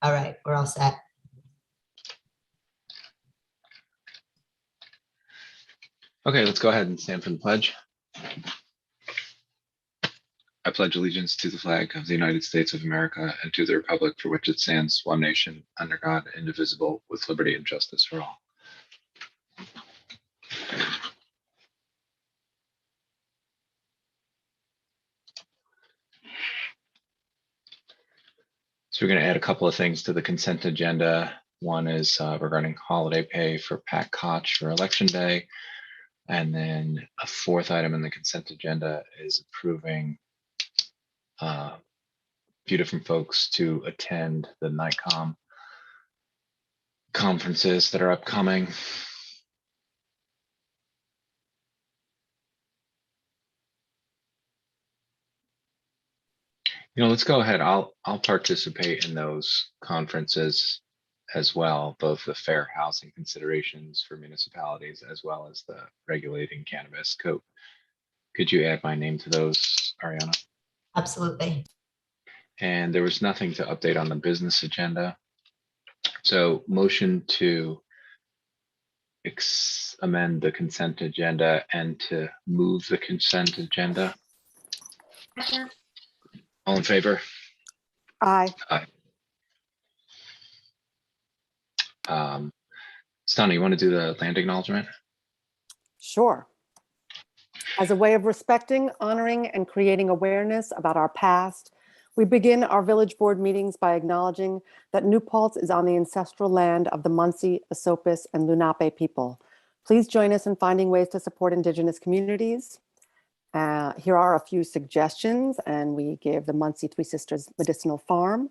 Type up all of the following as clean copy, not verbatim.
All right, we're all set. Okay, let's go ahead and stand for the pledge. I pledge allegiance to the flag of the United States of America and to the republic for which it stands, one nation, under God, indivisible, with liberty and justice for all. So we're going to add a couple of things to the consent agenda. One is regarding holiday pay for Pat Koch for Election Day. And then a fourth item in the consent agenda is approving a few different folks to attend the NICOM conferences that are upcoming. Let's go ahead. I'll participate in those conferences as well, both the fair housing considerations for municipalities as well as the regulating cannabis code. Could you add my name to those, Ariana? Absolutely. And there was nothing to update on the business agenda. So motion to amend the consent agenda and to move the consent agenda. All in favor? Aye. Aye. Stana, you want to do the land acknowledgement? Sure. As a way of respecting, honoring, and creating awareness about our past, we begin our village board meetings by acknowledging that New Paltz is on the ancestral land of the Munsee, Esopus, and Lenape people. Please join us in finding ways to support Indigenous communities. Here are a few suggestions, and we give the Munsee Three Sisters Medicinal Farm,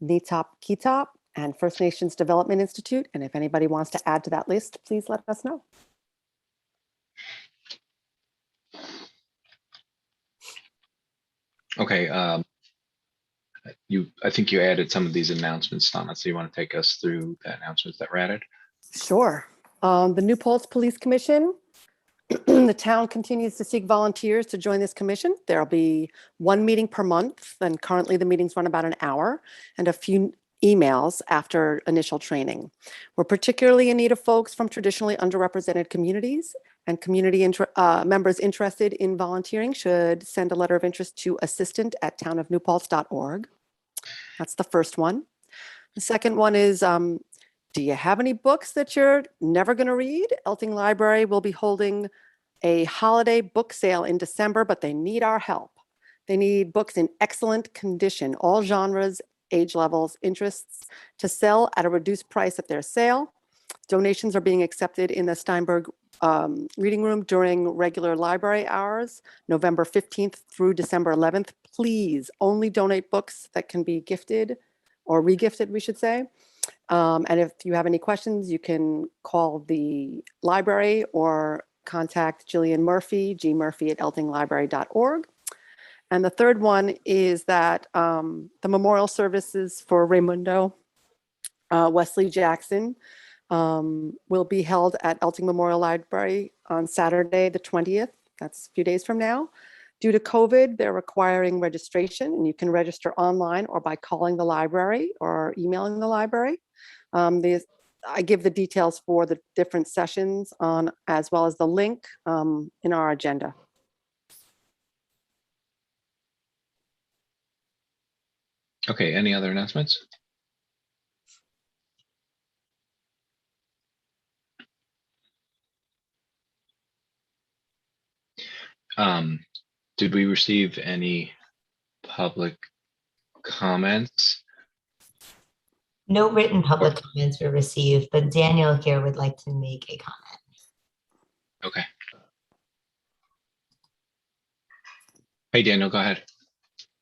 Nitop Kitop, and First Nations Development Institute. And if anybody wants to add to that list, please let us know. Okay. I think you added some of these announcements, Stana, so you want to take us through the announcements that were added? Sure. The New Paltz Police Commission. The town continues to seek volunteers to join this commission. There'll be one meeting per month, and currently the meetings run about an hour, and a few emails after initial training. We're particularly in need of folks from traditionally underrepresented communities, and community members interested in volunteering should send a letter of interest to assistant@townofnewpaltz.org. That's the first one. The second one is, do you have any books that you're never going to read? Elting Library will be holding a holiday book sale in December, but they need our help. They need books in excellent condition, all genres, age levels, interests, to sell at a reduced price at their sale. Donations are being accepted in the Steinberg reading room during regular library hours, November 15th through December 11th. Please only donate books that can be gifted or regifted, we should say. And if you have any questions, you can call the library or contact Jillian Murphy, gmurphy@eltinglibrary.org. And the third one is that the memorial services for Raymundo Wesley Jackson will be held at Elting Memorial Library on Saturday, the 20th. That's a few days from now. Due to COVID, they're requiring registration, and you can register online or by calling the library or emailing the library. I give the details for the different sessions on, as well as the link in our agenda. Okay, any other announcements? Did we receive any public comments? No written public comments were received, but Daniel here would like to make a comment. Okay. Hey, Daniel, go ahead.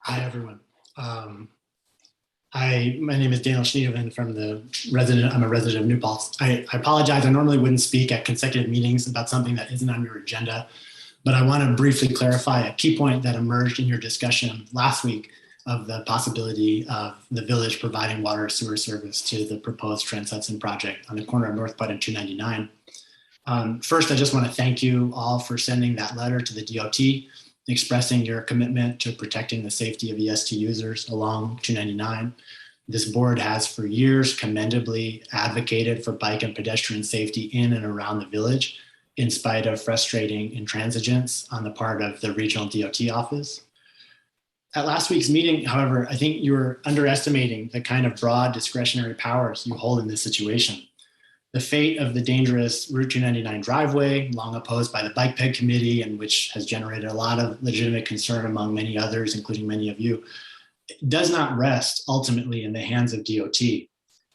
Hi, everyone. My name is Daniel Schneedoven I'm a resident of New Paltz. I apologize. I normally wouldn't speak at consecutive meetings about something that isn't on your agenda, but I want to briefly clarify a key point that emerged in your discussion last week of the possibility of the village providing water sewer service to the proposed Trans Hudson project on the corner of North Butt and 299. First, I just want to thank you all for sending that letter to the DOT, expressing your commitment to protecting the safety of EST users along 299. This board has for years commendably advocated for bike and pedestrian safety in and around the village, in spite of frustrating intransigence on the part of the regional DOT office. At last week's meeting, however, I think you were underestimating the kind of broad discretionary powers you hold in this situation. The fate of the dangerous Route 299 driveway, long opposed by the Bike Ped Committee, and which has generated a lot of legitimate concern among many others, including many of you, does not rest ultimately in the hands of DOT.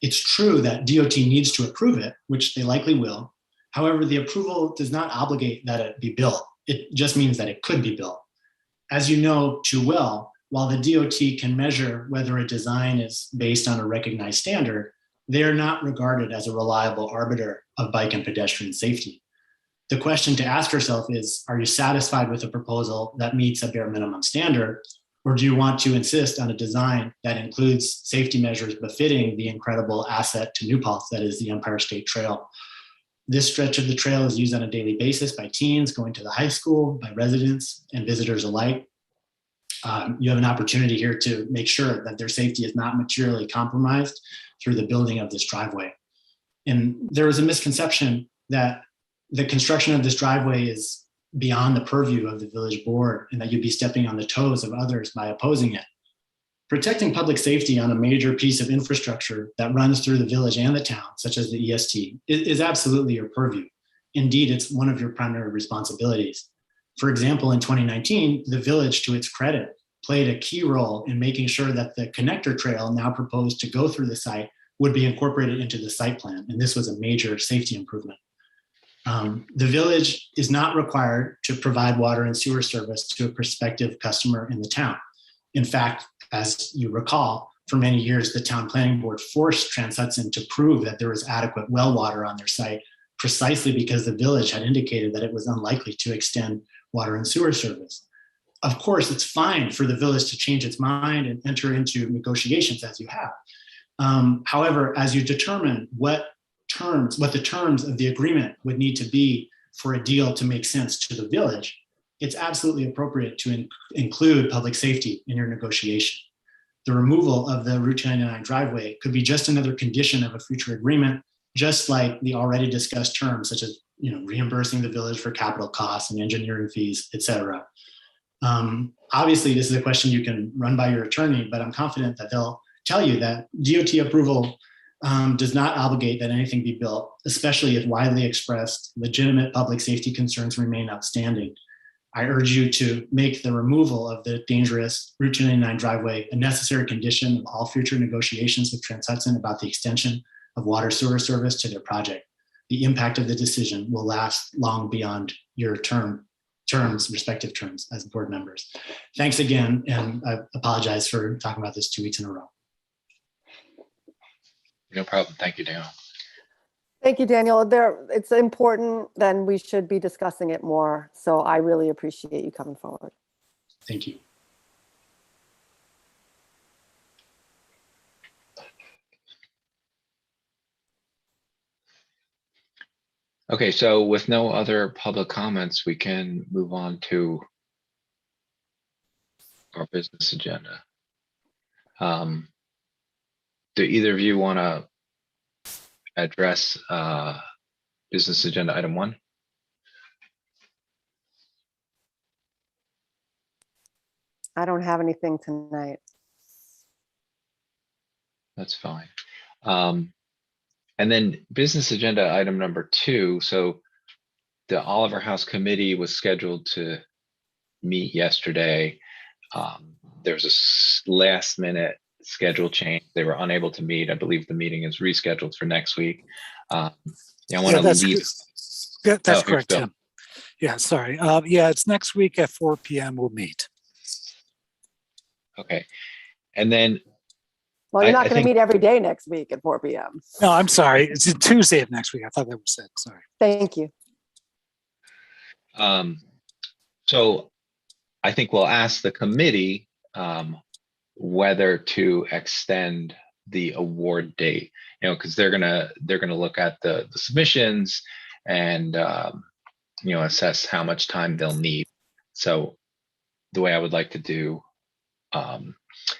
It's true that DOT needs to approve it, which they likely will. However, the approval does not obligate that it be built. It just means that it could be built. As you know too well, while the DOT can measure whether a design is based on a recognized standard, they are not regarded as a reliable arbiter of bike and pedestrian safety. The question to ask yourself is, are you satisfied with a proposal that meets a bare minimum standard, or do you want to insist on a design that includes safety measures befitting the incredible asset to New Paltz that is the Empire State Trail? This stretch of the trail is used on a daily basis by teens going to the high school, by residents and visitors alike. You have an opportunity here to make sure that their safety is not materially compromised through the building of this driveway. And there was a misconception that the construction of this driveway is beyond the purview of the village board and that you'd be stepping on the toes of others by opposing it. Protecting public safety on a major piece of infrastructure that runs through the village and the town, such as the EST, is absolutely your purview. Indeed, it's one of your primary responsibilities. For example, in 2019, the village, to its credit, played a key role in making sure that the connector trail now proposed to go through the site would be incorporated into the site plan. And this was a major safety improvement. The village is not required to provide water and sewer service to a prospective customer in the town. In fact, as you recall, for many years, the town planning board forced Trans Hudson to prove that there was adequate well water on their site, precisely because the village had indicated that it was unlikely to extend water and sewer service. Of course, it's fine for the village to change its mind and enter into negotiations as you have. However, as you determine what the terms of the agreement would need to be for a deal to make sense to the village, it's absolutely appropriate to include public safety in your negotiation. The removal of the Route 299 driveway could be just another condition of a future agreement, just like the already discussed terms, such as reimbursing the village for capital costs and engineering fees, et cetera. Obviously, this is a question you can run by your attorney, but I'm confident that they'll tell you that DOT approval does not obligate that anything be built, especially if widely expressed legitimate public safety concerns remain outstanding. I urge you to make the removal of the dangerous Route 299 driveway a necessary condition of all future negotiations with Trans Hudson about the extension of water sewer service to their project. The impact of the decision will last long beyond your respective terms as board members. Thanks again, and I apologize for talking about this 2 weeks in a row. No problem. Thank you, Daniel. Thank you, Daniel. It's important, then we should be discussing it more. So I really appreciate you coming forward. Thank you. Okay, so with no other public comments, we can move on to our business agenda. Do either of you want to address business agenda item 1? I don't have anything tonight. That's fine. And then business agenda item number 2. So the Oliver House Committee was scheduled to meet yesterday. There's a last minute schedule change. They were unable to meet. I believe the meeting is rescheduled for next week. I want to leave. That's correct, Tim. Yeah, sorry. Yeah, it's next week at 4 p.m. We'll meet. Okay. And then Well, you're not going to meet every day next week at 4 p.m. No, I'm sorry. It's Tuesday of next week. I thought that was said. Sorry. Thank you. So I think we'll ask the committee whether to extend the award date, because they're gonna look at the submissions and assess how much time they'll need. So the way I would like to do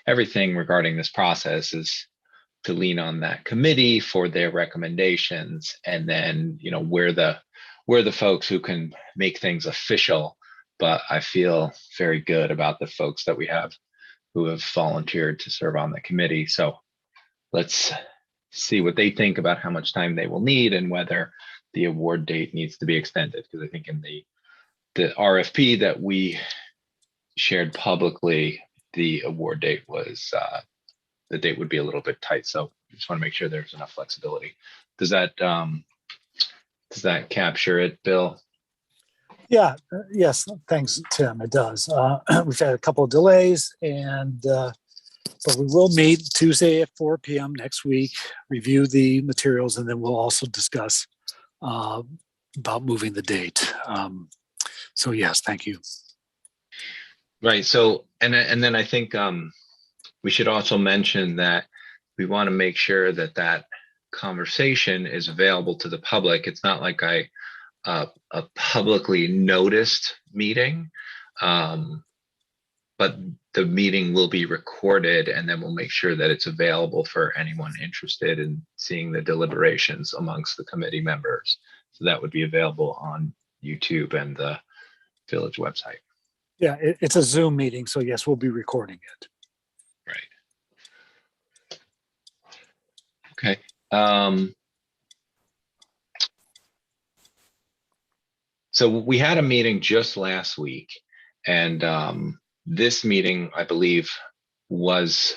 everything regarding this process is to lean on that committee for their recommendations, and then, you know, we're the folks who can make things official. But I feel very good about the folks that we have who have volunteered to serve on the committee. So let's see what they think about how much time they will need and whether the award date needs to be extended. Because I think in the RFP that we shared publicly, the award date was, the date would be a little bit tight. So I just want to make sure there's enough flexibility. Does that capture it, Bill? Yeah, yes, thanks, Tim. It does. We've had a couple of delays, but we will meet Tuesday at 4 p.m. next week, review the materials, and then we'll also discuss about moving the date. So yes, thank you. Right. So, and then I think we should also mention that we want to make sure that that conversation is available to the public. It's not like a publicly noticed meeting, but the meeting will be recorded, and then we'll make sure that it's available for anyone interested in seeing the deliberations amongst the committee members. So that would be available on YouTube and the village website. Yeah, it's a Zoom meeting, so yes, we'll be recording it. Right. Okay. So we had a meeting just last week, and this meeting, I believe, was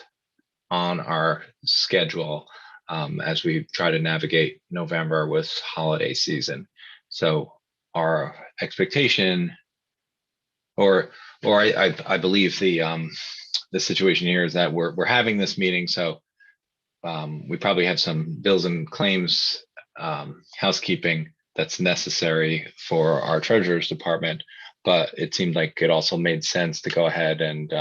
on our schedule as we try to navigate November with holiday season. So our expectation, or I believe the situation here is that we're having this meeting, so we probably have some bills and claims housekeeping that's necessary for our treasurer's department, but it seemed like it also made sense to go ahead and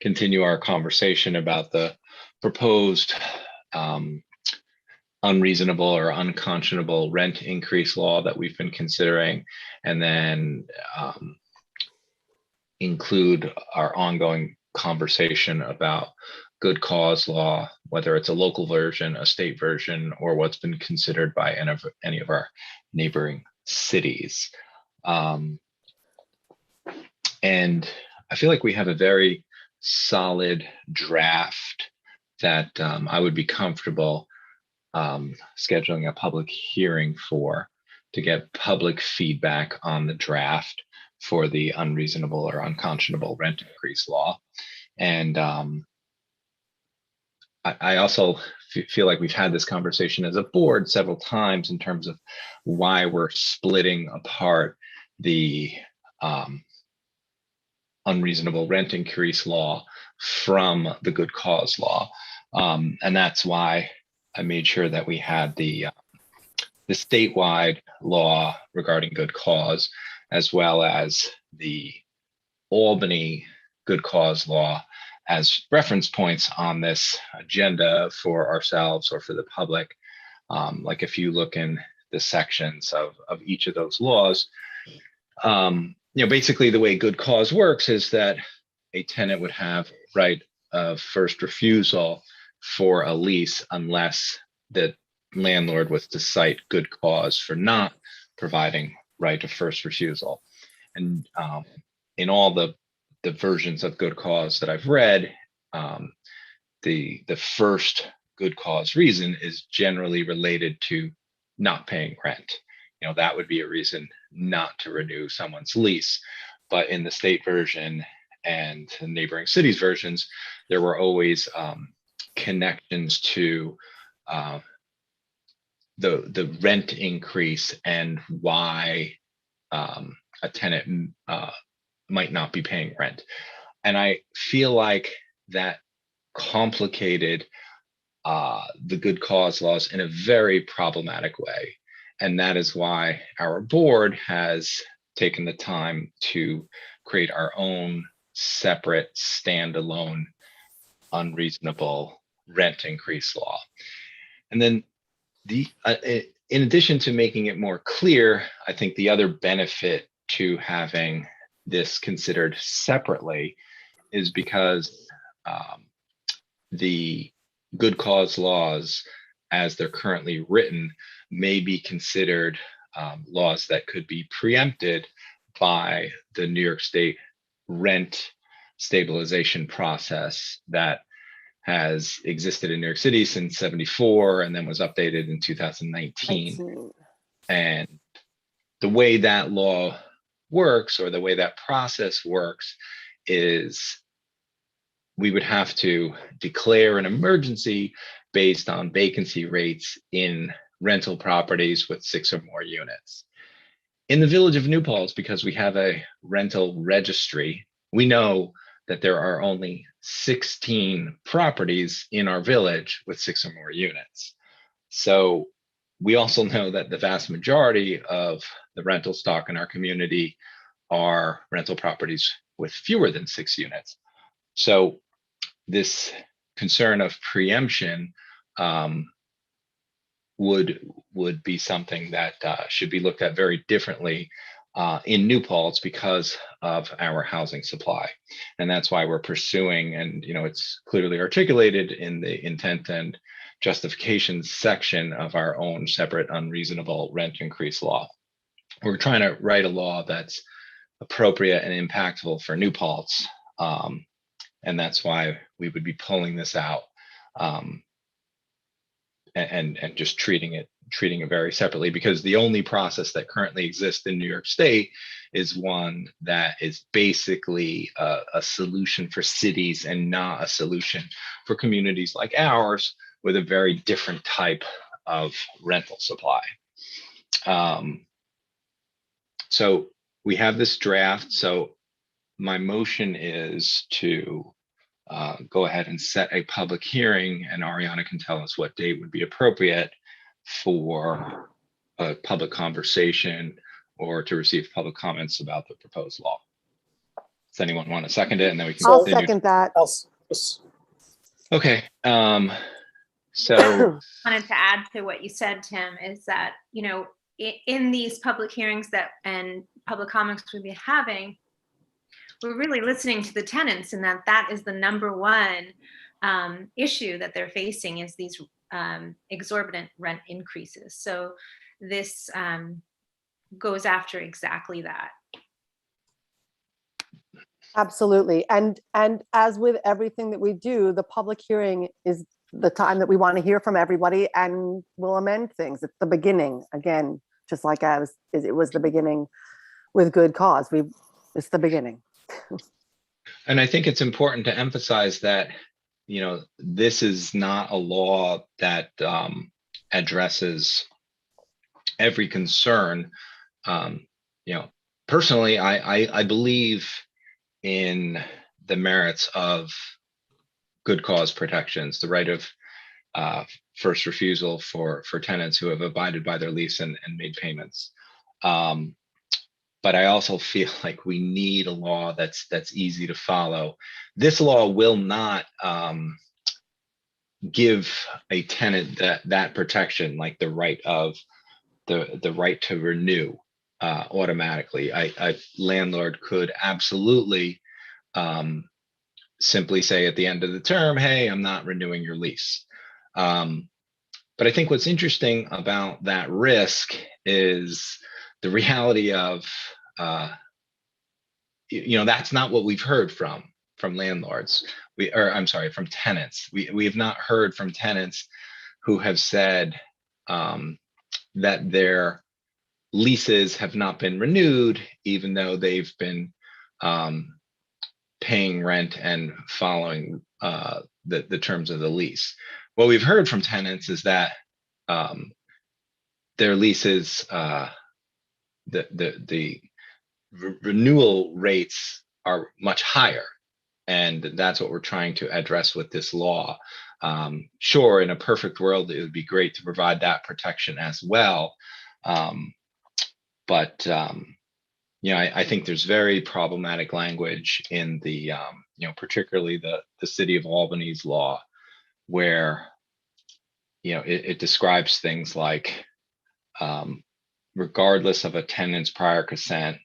continue our conversation about the proposed unreasonable or unconscionable rent increase law that we've been considering, and then include our ongoing conversation about good cause law, whether it's a local version, a state version, or what's been considered by any of our neighboring cities. And I feel like we have a very solid draft that I would be comfortable scheduling a public hearing for, to get public feedback on the draft for the unreasonable or unconscionable rent increase law. And I also feel like we've had this conversation as a board several times in terms of why we're splitting apart the unreasonable rent increase law from the good cause law. And that's why I made sure that we had the statewide law regarding good cause, as well as the Albany good cause law as reference points on this agenda for ourselves or for the public. Like if you look in the sections of each of those laws, basically the way good cause works is that a tenant would have right of first refusal for a lease unless the landlord was to cite good cause for not providing right of first refusal. And in all the versions of good cause that I've read, the first good cause reason is generally related to not paying rent. That would be a reason not to renew someone's lease. But in the state version and the neighboring cities versions, there were always connections to the rent increase and why a tenant might not be paying rent. And I feel like that complicated the good cause laws in a very problematic way. And that is why our board has taken the time to create our own separate standalone unreasonable rent increase law. And then in addition to making it more clear, I think the other benefit to having this considered separately is because the good cause laws as they're currently written may be considered laws that could be preempted by the New York State rent stabilization process that has existed in New York City since '74 and then was updated in 2019. 19. And the way that law works, or the way that process works, is we would have to declare an emergency based on vacancy rates in rental properties with 6 or more units. In the village of New Paltz, because we have a rental registry, we know that there are only 16 properties in our village with 6 or more units. So we also know that the vast majority of the rental stock in our community are rental properties with fewer than 6 units. So this concern of preemption would be something that should be looked at very differently in New Paltz because of our housing supply. And that's why we're pursuing, and it's clearly articulated in the intent and justification section of our own separate unreasonable rent increase law. We're trying to write a law that's appropriate and impactful for New Paltz. And that's why we would be pulling this out and just treating it very separately, because the only process that currently exists in New York State is one that is basically a solution for cities and not a solution for communities like ours with a very different type of rental supply. So we have this draft. So my motion is to go ahead and set a public hearing, and Ariana can tell us what date would be appropriate for a public conversation or to receive public comments about the proposed law. Does anyone want to second it? And then we can I'll continue. second that. Okay. So Wanted to add to what you said, Tim, is that, in these public hearings and public comments we've been having, we're really listening to the tenants, and that is the number one issue that they're facing, is these exorbitant rent increases. So this goes after exactly that. Absolutely. And as with everything that we do, the public hearing is the time that we want to hear from everybody, and we'll amend things. It's the beginning, again, just like it was the beginning with good cause. It's the beginning. And I think it's important to emphasize that, this is not a law that addresses every concern. Personally, I believe in the merits of good cause protections, the right of first refusal for tenants who have abided by their lease and made payments. But I also feel like we need a law that's easy to follow. This law will not give a tenant that protection, like the right of the right to renew automatically. A landlord could absolutely simply say at the end of the term, "Hey, I'm not renewing your lease." But I think what's interesting about that risk is the reality of, that's not what we've heard from landlords. From tenants. We have not heard from tenants who have said that their leases have not been renewed, even though they've been paying rent and following the terms of the lease. What we've heard from tenants is that their leases, the renewal rates are much higher, and that's what we're trying to address with this law. Sure, in a perfect world, it would be great to provide that protection as well, but I think there's very problematic language in the particularly the city of Albany's law, where it describes things like regardless of a tenant's prior consent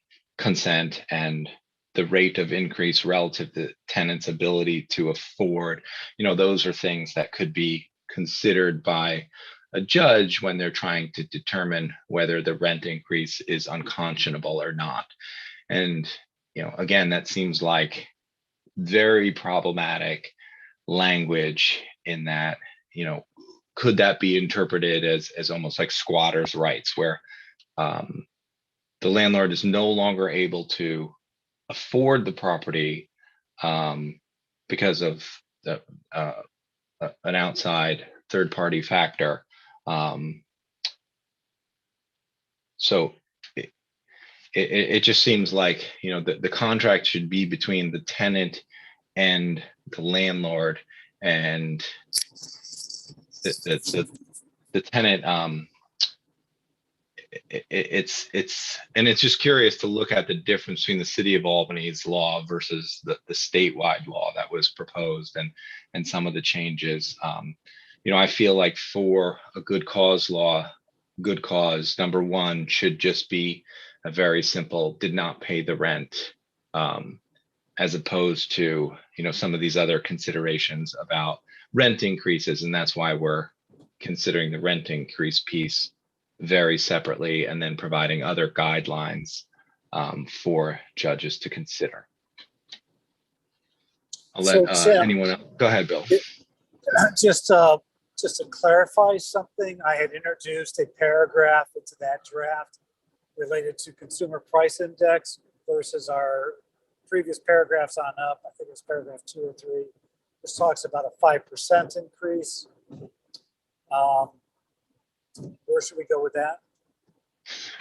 and the rate of increase relative to tenants' ability to afford. Those are things that could be considered by a judge when they're trying to determine whether the rent increase is unconscionable or not. And, again, that seems like very problematic language in that, could that be interpreted as almost like squatters' rights, where the landlord is no longer able to afford the property because of an outside third-party factor. So it just seems like, the contract should be between the tenant and the landlord, and the tenant, it's just curious to look at the difference between the city of Albany's law versus the statewide law that was proposed, and some of the changes. I feel like for a good cause law, good cause, number one should just be a very simple did not pay the rent, as opposed to some of these other considerations about rent increases. And that's why we're considering the rent increase piece very separately, and then providing other guidelines for judges to consider. I'll let Sam, anyone else. Go ahead, Bill. Just to clarify something, I had introduced a paragraph into that draft related to consumer price index versus our previous paragraphs on up. I think it was paragraph 2 or 3. This talks about a 5% increase. Where should we go with that?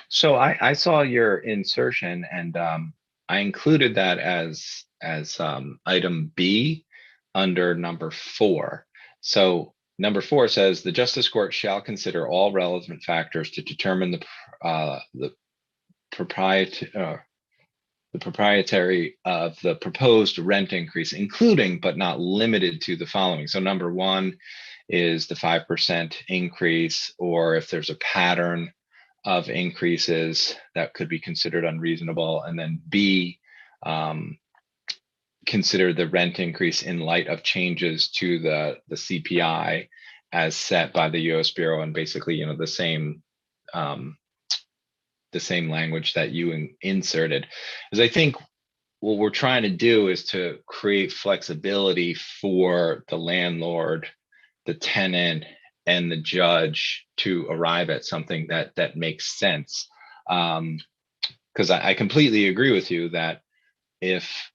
So I saw your insertion, and I included that as item B under number 4. So number 4 says the Justice Court shall consider all relevant factors to determine the proprietary of the proposed rent increase, including but not limited to the following. So number 1 is the 5% increase, or if there's a pattern of increases that could be considered unreasonable. And then B, consider the rent increase in light of changes to the CPI as set by the U.S. Bureau, and basically, the same language that you inserted. Because I think what we're trying to do is to create flexibility for the landlord, the tenant, and the judge to arrive at something that makes sense. Because I completely agree with you that if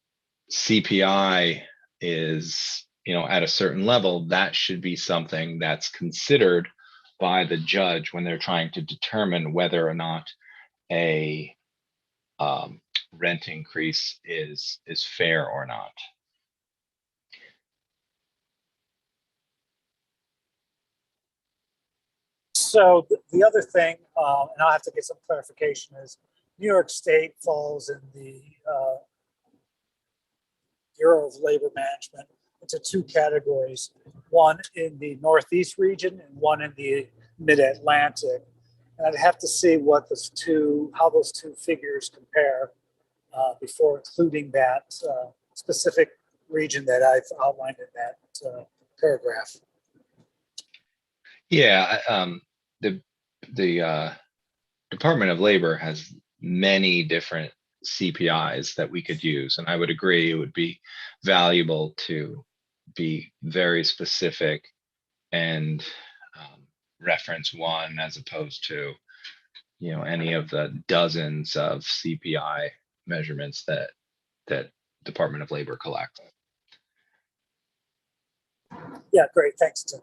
CPI is at a certain level, that should be something that's considered by the judge when they're trying to determine whether or not a rent increase is fair or not. So the other thing, and I'll have to get some clarification, is New York State falls in the Bureau of Labor Management into 2 categories, one in the Northeast region and one in the Mid-Atlantic. And I'd have to see how those two figures compare before including that specific region that I've outlined in that paragraph. Yeah, the Department of Labor has many different CPIs that we could use, and I would agree it would be valuable to be very specific and reference one as opposed to any of the dozens of CPI measurements that Department of Labor collects. Yeah, great, thanks, Tim.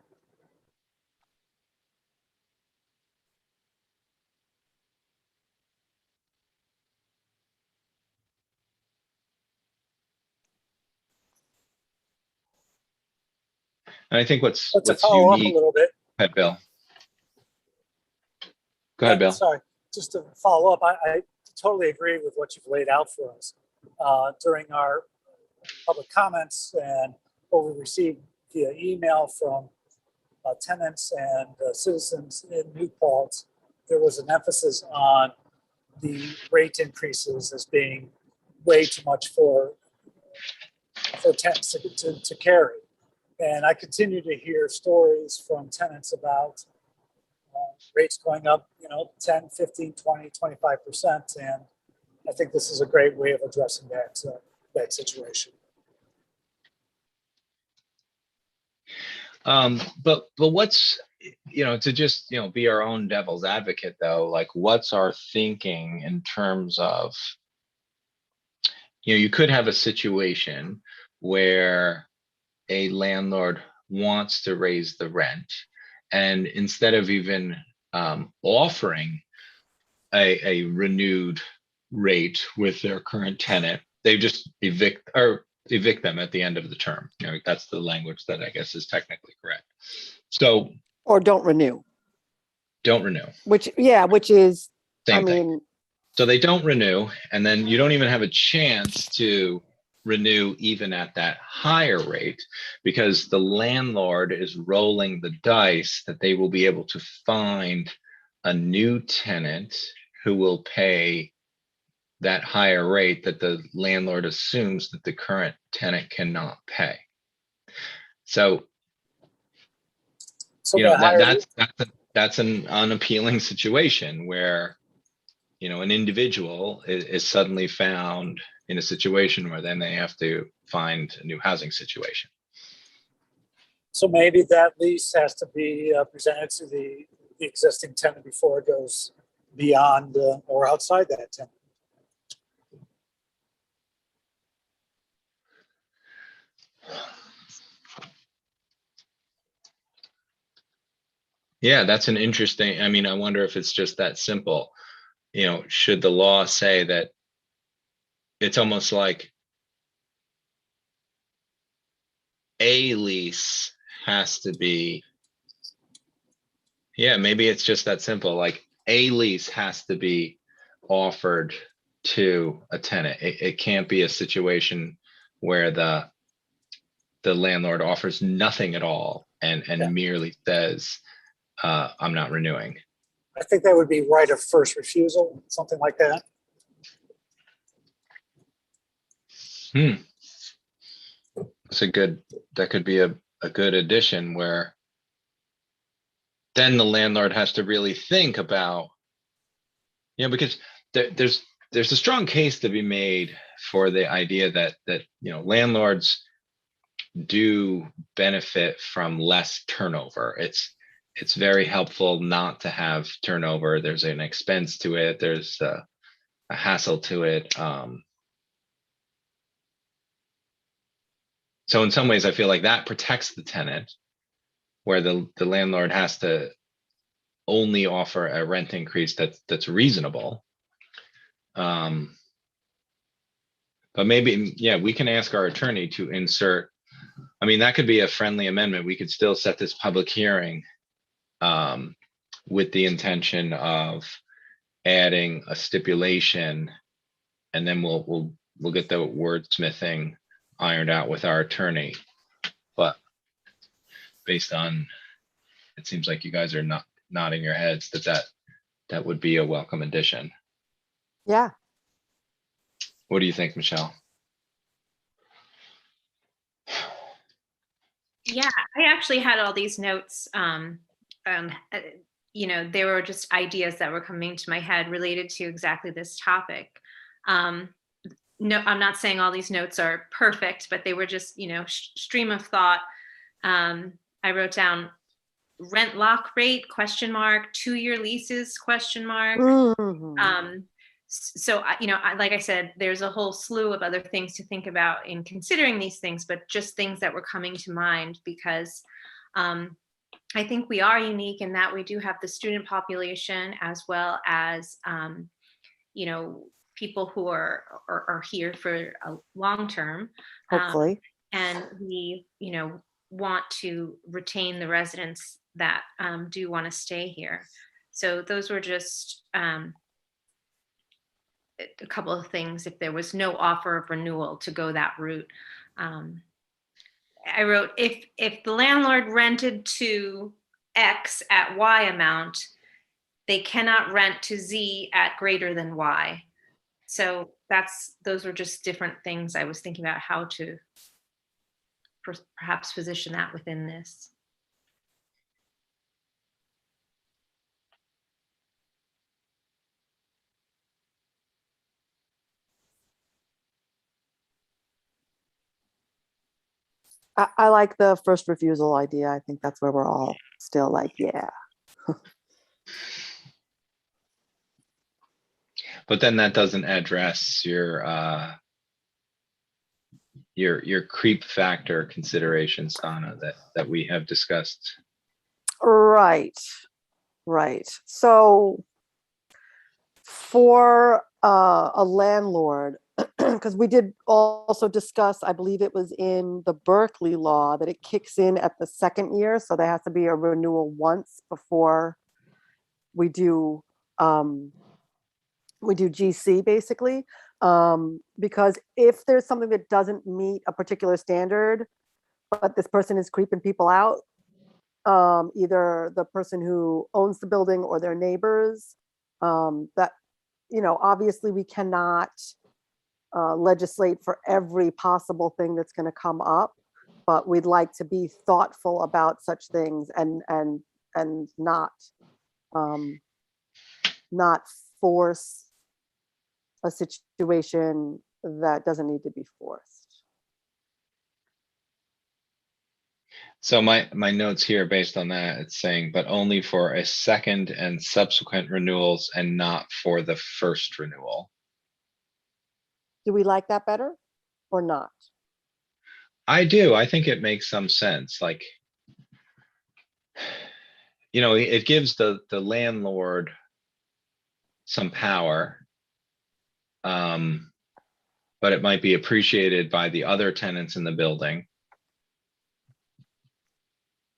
And I think what's follow unique. up a little bit. Go ahead, Bill. Go ahead, Bill. Sorry, just to follow up, I totally agree with what you've laid out for us. During our public comments and what we received via email from tenants and citizens in New Paltz, there was an emphasis on the rate increases as being way too much for tenants to carry. And I continue to hear stories from tenants about rates going up, 10, 15, 20, 25%. And I think this is a great way of addressing that situation. But what's, to just, be our own devil's advocate though, like what's our thinking in terms of, you could have a situation where a landlord wants to raise the rent, and instead of even offering a renewed rate with their current tenant, they just evict them at the end of the term. That's the language that I guess is technically correct. So, Or don't renew. Which is, same thing. So they don't renew, and then you don't even have a chance to renew even at that higher rate, because the landlord is rolling the dice that they will be able to find a new tenant who will pay that higher rate that the landlord assumes that the current tenant cannot pay. So that's an unappealing situation where, an individual is suddenly found in a situation where then they have to find a new housing situation. So maybe that lease has to be presented to the existing tenant before it goes beyond or outside that tenant. Yeah, that's an interesting, I wonder if it's just that simple. Should the law say that it's almost like a lease has to be, maybe it's just that simple, like a lease has to be offered to a tenant. It can't be a situation where the landlord offers nothing at all and merely says, I'm not renewing. I think that would be right of first refusal, something like that. That could be a good addition, where then the landlord has to really think about, because there's a strong case to be made for the idea that landlords do benefit from less turnover. It's very helpful not to have turnover. There's an expense to it. There's a hassle to it. So in some ways, I feel like that protects the tenant, where the landlord has to only offer a rent increase that's reasonable. But maybe, we can ask our attorney to insert, that could be a friendly amendment. We could still set this public hearing with the intention of adding a stipulation, and then we'll get the wordsmithing ironed out with our attorney. But based on, it seems like you guys are not nodding your heads that would be a welcome addition. Yeah. What do you think, Michelle? Yeah, I actually had all these notes. They were just ideas that were coming to my head related to exactly this topic. No, I'm not saying all these notes are perfect, but they were just, stream of thought. I wrote down rent lock rate, ? 2-year leases, ? Mm-hmm. So, like I said, there's a whole slew of other things to think about in considering these things, but just things that were coming to mind because I think we are unique in that we do have the student population as well as, people who are here for a long term. Hopefully. And we, want to retain the residents that do want to stay here. So those were just a couple of things. If there was no offer of renewal, to go that route. I wrote, if the landlord rented to X at Y amount, they cannot rent to Z at greater than Y. So those are just different things I was thinking about how to perhaps position that within this. I like the first refusal idea. I think that's where we're all still like, yeah. But then that doesn't address your creep factor considerations, Donna, that we have discussed. Right. So for a landlord, because we did also discuss, I believe it was in the Berkeley law, that it kicks in at the second year. So there has to be a renewal once before we do GC, basically. Because if there's something that doesn't meet a particular standard, but this person is creeping people out, either the person who owns the building or their neighbors, that, obviously we cannot legislate for every possible thing that's going to come up, but we'd like to be thoughtful about such things and not force a situation that doesn't need to be forced. So my notes here based on that, it's saying, but only for a second and subsequent renewals and not for the first renewal. Do we like that better or not? I do. I think it makes some sense. Like, it gives the landlord some power, but it might be appreciated by the other tenants in the building.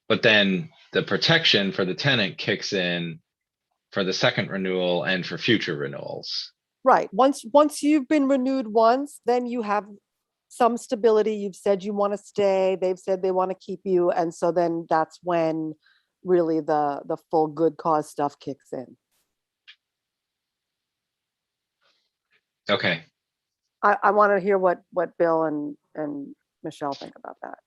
But then the protection for the tenant kicks in for the second renewal and for future renewals. Right. Once you've been renewed once, then you have some stability. You've said you want to stay. They've said they want to keep you. And so then that's when really the full good cause stuff kicks in. Okay. I want to hear what Bill and Michelle think about that.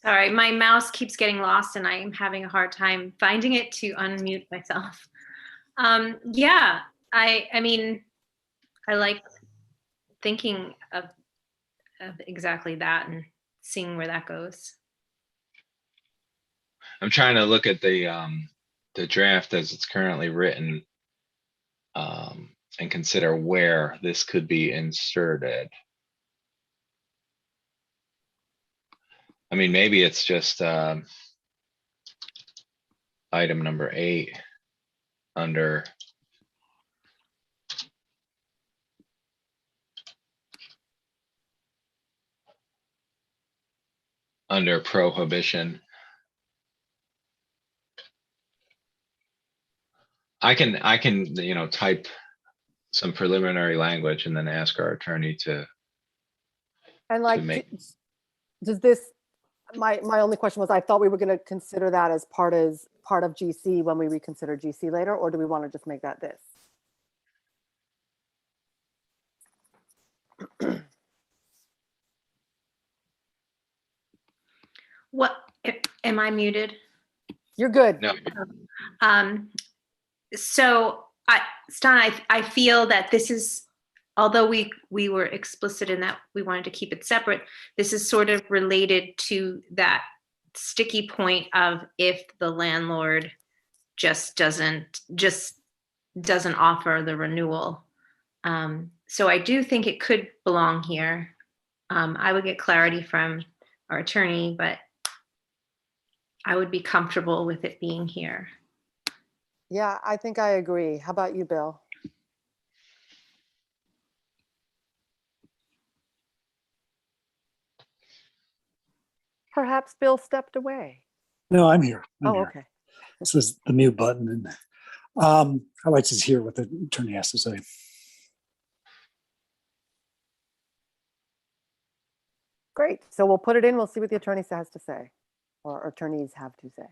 Sorry, my mouse keeps getting lost and I am having a hard time finding it to unmute myself. Yeah, I mean, I like thinking of exactly that and seeing where that goes. I'm trying to look at the draft as it's currently written, and consider where this could be inserted. I mean, maybe it's just item number 8 under prohibition. I can type some preliminary language and then ask our attorney to And like, does this, my only question was, I thought we were going to consider that as part of GC when we reconsider GC later, or do we want to just make that this? What, am I muted? You're good. No. So Stan, I feel that this is, although we were explicit in that we wanted to keep it separate, this is sort of related to that sticky point of if the landlord just doesn't offer the renewal. So I do think it could belong here. I would get clarity from our attorney, but I would be comfortable with it being here. Yeah, I think I agree. How about you, Bill? Perhaps Bill stepped away. No, I'm here. I'm Oh, here. okay. This is the mute button. And I'd like to hear what the attorney has to say. Great. So we'll put it in. We'll see what the attorney has to say, or attorneys have to say.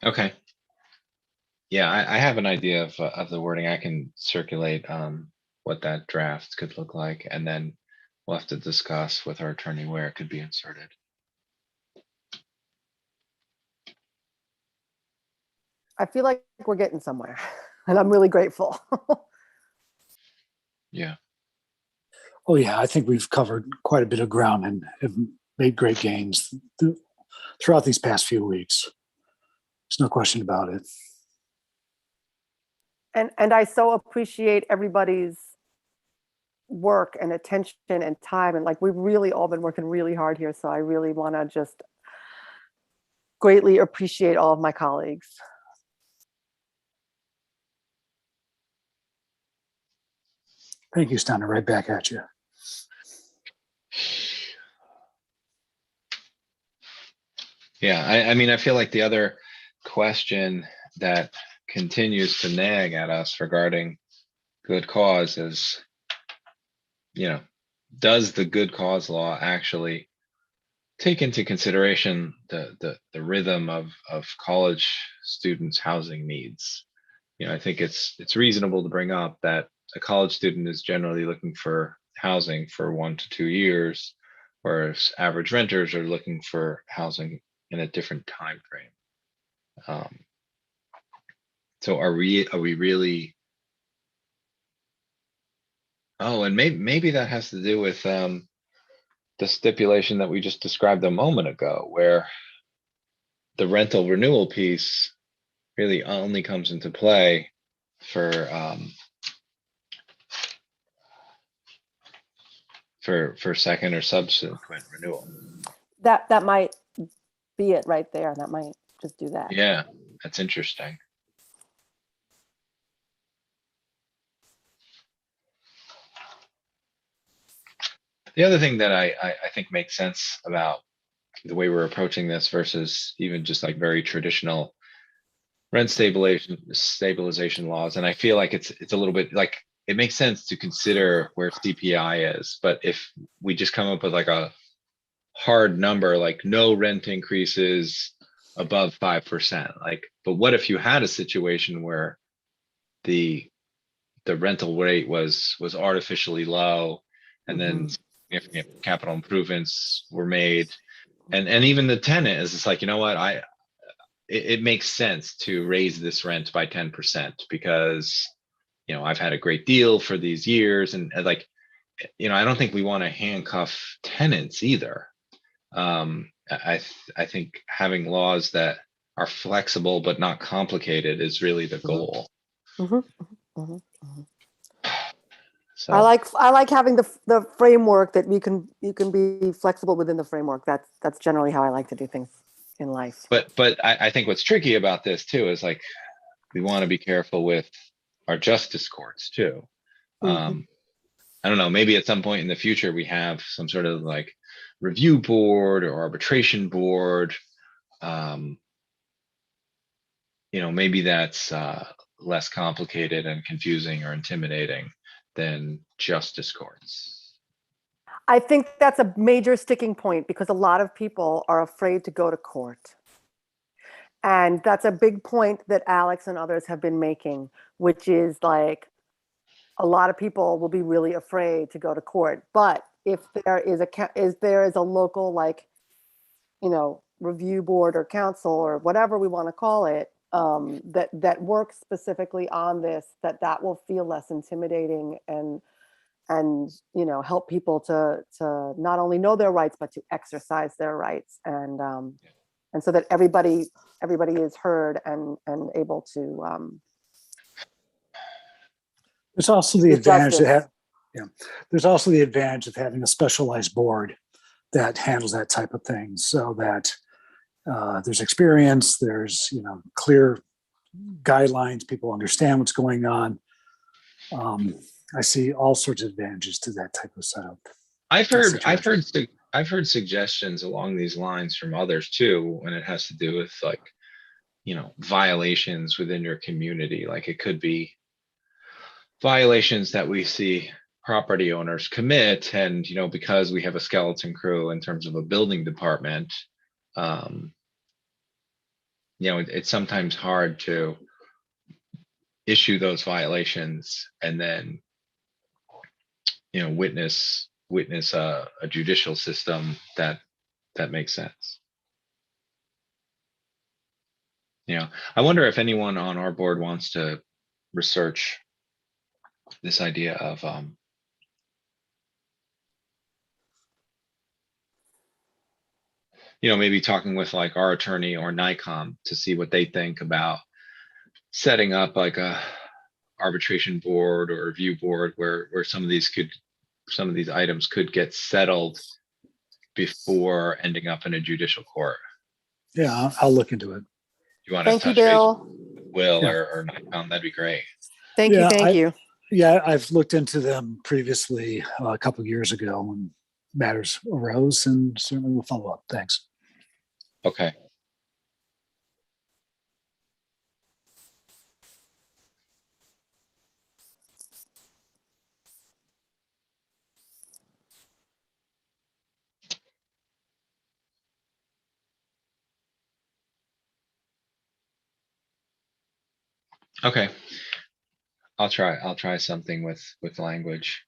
Okay. Yeah, I have an idea of the wording. I can circulate what that draft could look like, and then we'll have to discuss with our attorney where it could be inserted. I feel like we're getting somewhere, and I'm really grateful. Yeah. Oh, yeah, I think we've covered quite a bit of ground and have made great gains throughout these past few weeks. There's no question about it. And I so appreciate everybody's work and attention and time. And like, we've really all been working really hard here. So I really want to just greatly appreciate all of my colleagues. Thank you, Stana. Right back at you. Yeah, I mean, I feel like the other question that continues to nag at us regarding good cause is, does the good cause law actually take into consideration the rhythm of college students' housing needs? I think it's reasonable to bring up that a college student is generally looking for housing for 1 to 2 years, whereas average renters are looking for housing in a different time frame. So are we really? Oh, and maybe that has to do with the stipulation that we just described a moment ago, where the rental renewal piece really only comes into play for second or subsequent renewal. That might be it right there. That might just do that. Yeah, that's interesting. The other thing that I think makes sense about the way we're approaching this versus even just like very traditional rent stabilization laws, and I feel like it's a little bit like, it makes sense to consider where CPI is, but if we just come up with like a hard number, like no rent increases above 5%, like, but what if you had a situation where the rental rate was artificially low, and then significant capital improvements were made, and even the tenant is just like, you know what, it makes sense to raise this rent by 10% because I've had a great deal for these years, and like, I don't think we want to handcuff tenants either. I think having laws that are flexible but not complicated is really the goal. So I like having the framework that you can be flexible within the framework. That's generally how I like to do things in life. But I think what's tricky about this too is like, we want to be careful with our justice courts too. I don't know, maybe at some point in the future we have some sort of like review board or arbitration board. Maybe that's less complicated and confusing or intimidating than justice courts. I think that's a major sticking point because a lot of people are afraid to go to court. And that's a big point that Alex and others have been making, which is like, a lot of people will be really afraid to go to court. But if there is a local, like, review board or council or whatever we want to call it, that works specifically on this, that will feel less intimidating and help people to not only know their rights but to exercise their rights, and so that everybody is heard and able to. There's also the advantage there's also the advantage of having a specialized board that handles that type of thing, so that there's experience, there's clear guidelines, people understand what's going on. I see all sorts of advantages to that type of setup. I've heard suggestions along these lines from others too, when it has to do with like, violations within your community. Like it could be violations that we see property owners commit. And, because we have a skeleton crew in terms of a building department, it's sometimes hard to issue those violations and then, witness a judicial system that makes sense. I wonder if anyone on our board wants to research this idea of maybe talking with like our attorney or NICOM to see what they think about setting up like a arbitration board or review board where some of these items could get settled before ending up in a judicial court. Yeah, I'll look into it. You want to Thank you, touch base Bill. with Will Yeah. or NICOM? That'd be great. Thank you, thank you. Yeah, I've looked into them previously a couple of years ago when matters arose, and certainly we'll follow up. Thanks. Okay. Okay. I'll try something with language,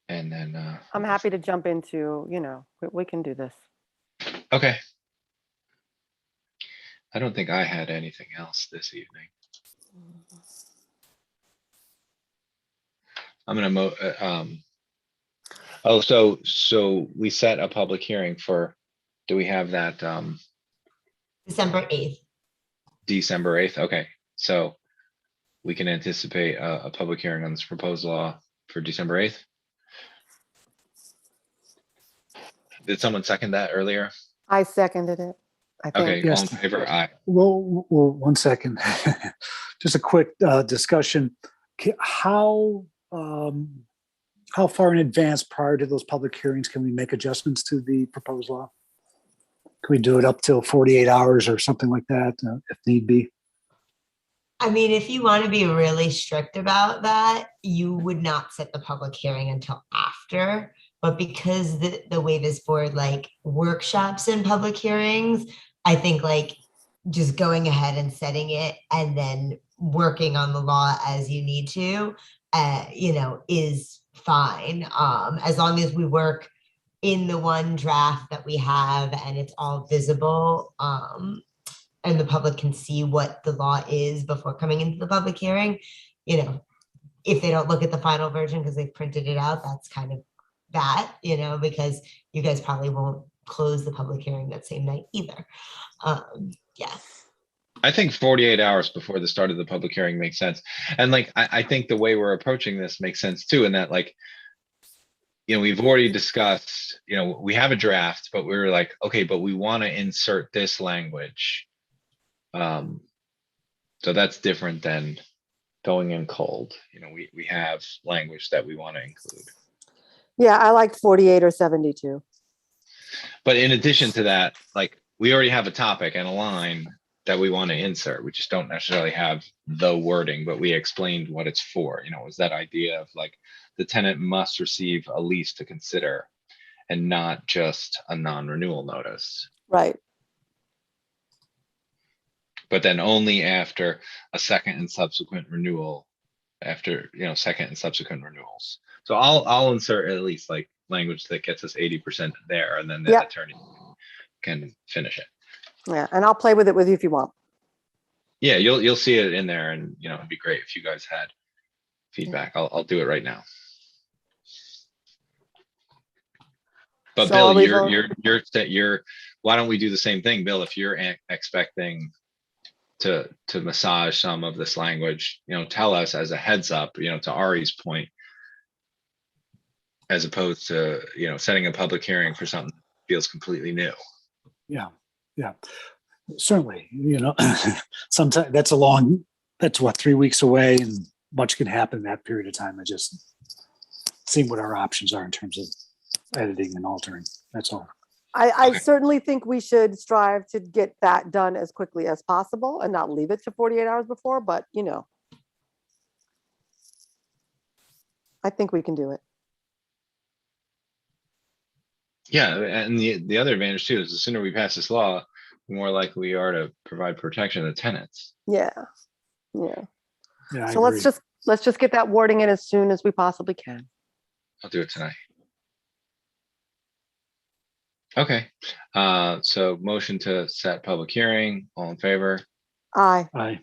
and then I'm happy to jump into, we can do this. Okay. I don't think I had anything else this evening. I'm gonna so we set a public hearing for, do we have that December 8th. December 8th? Okay, so we can anticipate a public hearing on this proposed law for December 8th. Did someone second that earlier? I seconded it, I think. Okay, Yes. all in favor? Aye. Well, 1 second. Just a quick discussion. How far in advance prior to those public hearings can we make adjustments to the proposed law? Can we do it up till 48 hours or something like that, if need be? I mean, if you want to be really strict about that, you would not set the public hearing until after. But because the way this board like workshops in public hearings, I think like just going ahead and setting it and then working on the law as you need to, is fine. As long as we work in the one draft that we have and it's all visible, and the public can see what the law is before coming into the public hearing, if they don't look at the final version because they printed it out, that's kind of that, because you guys probably won't close the public hearing that same night either. Yeah. I think 48 hours before the start of the public hearing makes sense. And like, I think the way we're approaching this makes sense too, in that like, we've already discussed, we have a draft, but we were like, okay, but we want to insert this language. So that's different than going in cold. We have language that we want to include. Yeah, I like 48 or 72. But in addition to that, like we already have a topic and a line that we want to insert. We just don't necessarily have the wording, but we explained what it's for. It was that idea of like the tenant must receive a lease to consider and not just a non-renewal notice. Right. But then only after a second and subsequent renewal, after second and subsequent renewals. So I'll insert at least like language that gets us 80% there, and then the Yep. attorney can finish it. Yeah, and I'll play with it with you if you want. Yeah, you'll see it in there, and it'd be great if you guys had feedback. I'll do it right now. But So Bill, are we you're why don't we do the same thing, Bill? If you're expecting to massage some of this language, tell us as a heads up, to Ari's point, as opposed to, setting a public hearing for something that feels completely new. Yeah, certainly. Sometimes that's what, 3 weeks away, and much can happen in that period of time. I just seeing what our options are in terms of editing and altering. That's all. I Okay. certainly think we should strive to get that done as quickly as possible and not leave it to 48 hours before, but I think we can do it. Yeah, and the other advantage too is the sooner we pass this law, the more likely we are to provide protection to tenants. Yeah. Yeah. Yeah, I So agree. let's just get that wording in as soon as we possibly can. I'll do it tonight. Okay, so motion to set public hearing, all in favor? Aye. Aye.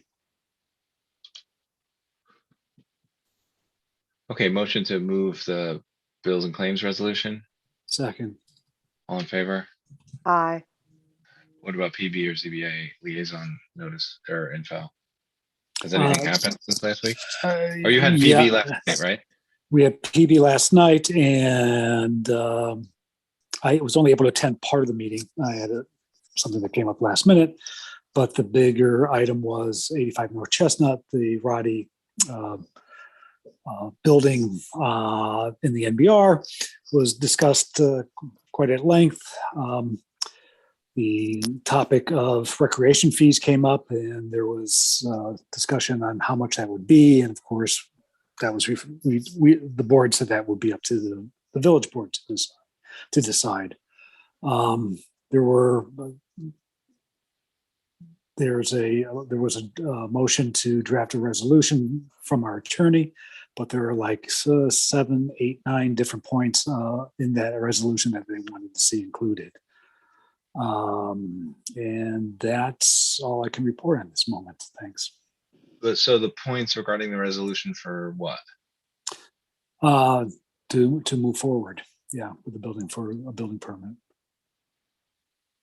Okay, motion to move the bills and claims resolution, Second. all in favor? Aye. What about PB or ZBA liaison notice or info? Has anything happened since last week? Or you had PB last night, right? We had PB last night, and I was only able to attend part of the meeting. I had something that came up last minute, but the bigger item was 85 North Chestnut, the Roddy building in the NBR was discussed quite at length. The topic of recreation fees came up, and there was discussion on how much that would be. And of course, that was the board said that would be up to the village board to decide. There was a motion to draft a resolution from our attorney, but there are like 7, 8, 9 different points in that resolution that they wanted to see included. And that's all I can report on this moment. Thanks. But so the points regarding the resolution for what? To move forward, yeah, with the building for a building permit.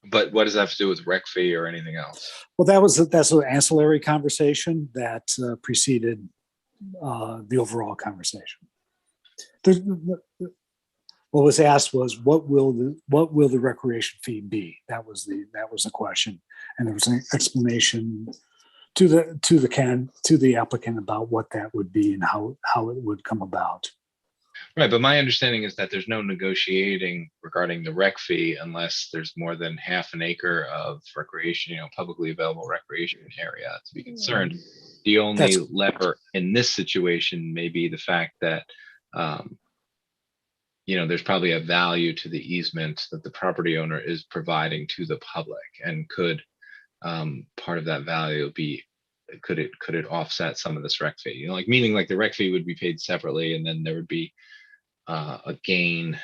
But what does that have to do with rec fee or anything else? Well, that's an ancillary conversation that preceded the overall conversation. What was asked was what will the recreation fee be? That was the question, and there was an explanation to the applicant about what that would be and how it would come about. Right, but my understanding is that there's no negotiating regarding the rec fee unless there's more than half an acre of recreation, publicly available recreation area to be concerned. The only lever in this situation may be the fact that, there's probably a value to the easement that the property owner is providing to the public, and could part of that value be, could it offset some of this rec fee? Meaning like the rec fee would be paid separately, and then there would be a gain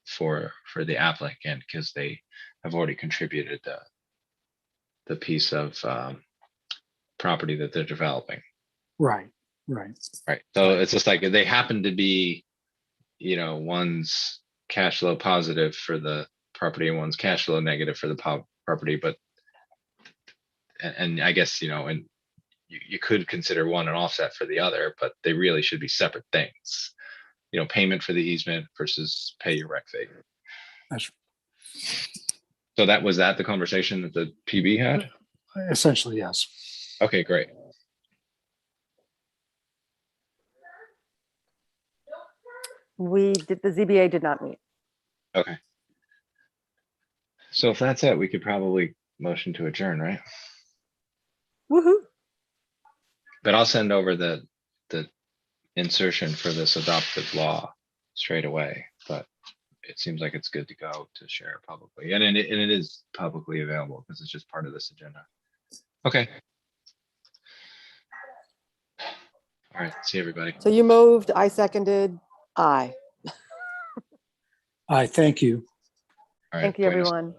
for the applicant because they have already contributed the piece of property that they're developing. Right. So it's just like they happen to be, one's cash flow positive for the property and one's cash flow negative for the property, but and I guess and you could consider one an offset for the other, but they really should be separate things. Payment for the easement versus pay your rec fee. So that was the conversation that the PB had? Essentially, yes. Okay, great. The ZBA did not meet. Okay. So if that's it, we could probably motion to adjourn, right? Woohoo. But I'll send over the insertion for this adoptive law straight away, but it seems like it's good to go to share publicly, and it is publicly available because it's just part of this agenda. Okay. All right, see everybody. So you moved, I seconded, aye. Thank you. All right, Thank you, buenos. everyone.